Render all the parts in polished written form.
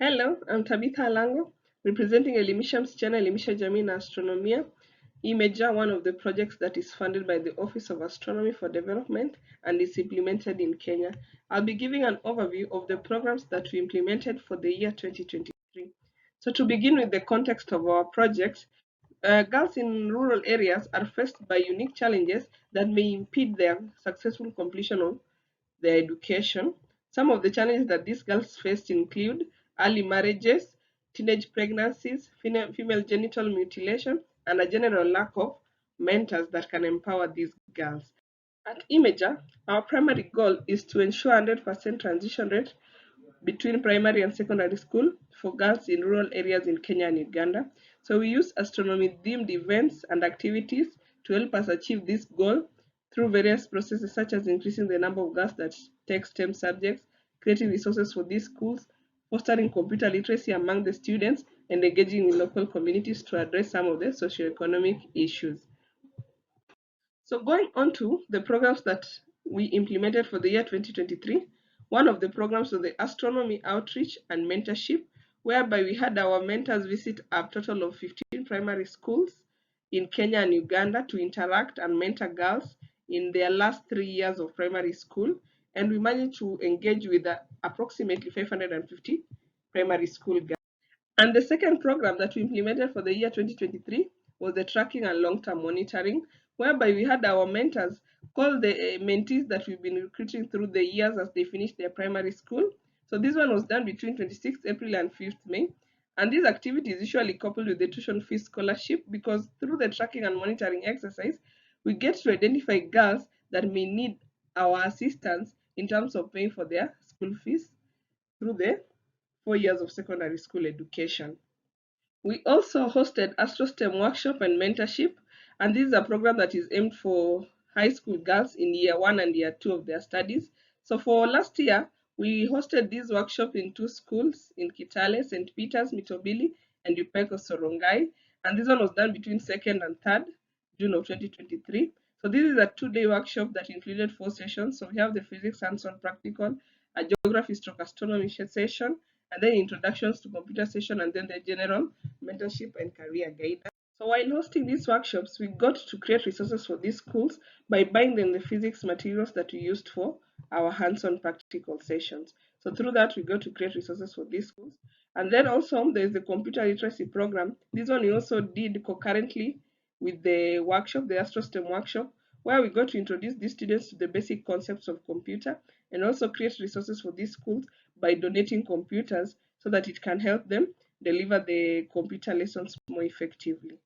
Hello, I'm Tabitha Alango, representing Elimisham Msichana Elimisha Jamii na Astronomia, Emeja, one of the projects that is funded by the Office of Astronomy for Development and is implemented in Kenya. I'll be giving an overview of the programs that we implemented for the year 2023. So to begin with the context of our project, girls in rural areas are faced by unique challenges that may impede their successful completion of their education. Some of the challenges that these girls faced include early marriages, teenage pregnancies, female genital mutilation, and a general lack of mentors that can empower these girls. At Imager, our primary goal is to ensure 100% transition rate between primary and secondary school for girls in rural areas in Kenya and Uganda. So we use astronomy themed events and activities to help us achieve this goal through various processes such as increasing the number of girls that take STEM subjects, creating resources for these schools, fostering computer literacy among the students, and engaging in local communities to address some of the socioeconomic issues. So going on to the programs that we implemented for the year 2023, one of the programs was the astronomy outreach and mentorship, whereby we had our mentors visit a total of 15 primary schools in Kenya and Uganda to interact and mentor girls in their last 3 years of primary school. And we managed to engage with approximately 550 primary school girls. And the second program that we implemented for the year 2023 was the tracking and long-term monitoring, whereby we had our mentors call the mentees that we've been recruiting through the years as they finish their primary school. So this one was done between 26th April and 5th May. And these activities usually coupled with the tuition fee scholarship because through the tracking and monitoring exercise, we get to identify girls that may need our assistance in terms of paying for their school fees through the 4 years of secondary school education. We also hosted AstroSTEM workshop and mentorship, and this is a program that is aimed for high school girls in year one and year two of their studies. So for last year, we hosted this workshop in two schools in Kitale, St. Peter's, Mitobili, and Upeko Sorongai. And this one was done between 2nd and 3rd June of 2023. So this is a 2-day workshop that included 4 sessions. So we have the physics hands-on practical, a geography stroke astronomy session, and then introductions to computer session, and then the general mentorship and career guidance. So while hosting these workshops, we got to create resources for these schools by buying them the physics materials that we used for our hands-on practical sessions. So through that, we got to create resources for these schools. And then also there's the computer literacy program. This one we also did concurrently with the workshop, the AstroSTEM workshop, where we got to introduce these students to the basic concepts of computer and also create resources for these schools by donating computers so that it can help them deliver the computer lessons more effectively.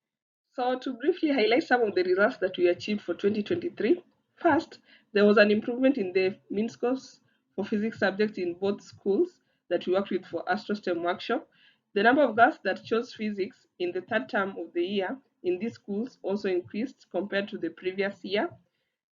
So to briefly highlight some of the results that we achieved for 2023, first, there was an improvement in the mean scores for physics subjects in both schools that we worked with for AstroSTEM workshop. The number of girls that chose physics in the third term of the year in these schools also increased compared to the previous year.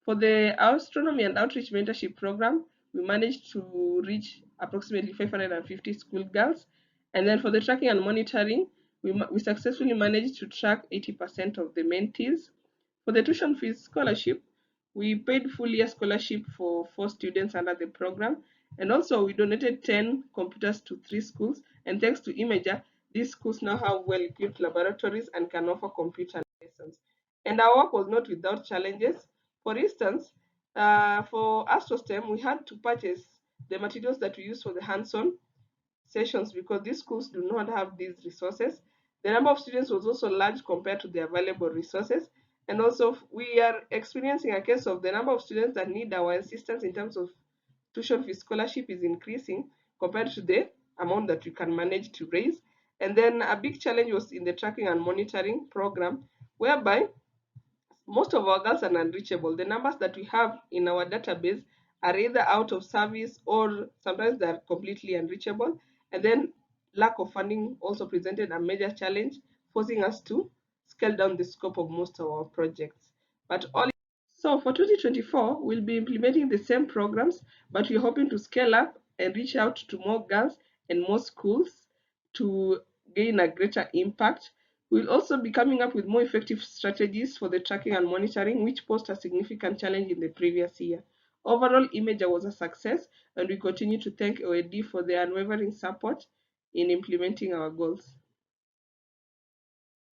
For the astronomy and outreach mentorship program, we managed to reach approximately 550 school girls. And then for the tracking and monitoring, we successfully managed to track 80% of the mentees. For the tuition fees scholarship, we paid full year scholarship for 4 students under the program. And also we donated 10 computers to 3 schools. And thanks to Imager, these schools now have well-equipped laboratories and can offer computer lessons. And our work was not without challenges. For instance, for AstroSTEM, we had to purchase the materials that we use for the hands-on sessions because these schools do not have these resources. The number of students was also large compared to the available resources. And also, we are experiencing a case of the number of students that need our assistance in terms of tuition fee scholarship is increasing compared to the amount that we can manage to raise. And then a big challenge was in the tracking and monitoring program, whereby most of our girls are unreachable. The numbers that we have in our database are either out of service or sometimes they are completely unreachable. And then lack of funding also presented a major challenge, forcing us to scale down the scope of most of our projects. But all so for 2024, we'll be implementing the same programs, but we're hoping to scale up and reach out to more girls and more schools to gain a greater impact. We'll also be coming up with more effective strategies for the tracking and monitoring, which posed a significant challenge in the previous year. Overall, Imager was a success, and we continue to thank OAD for their unwavering support in implementing our goals.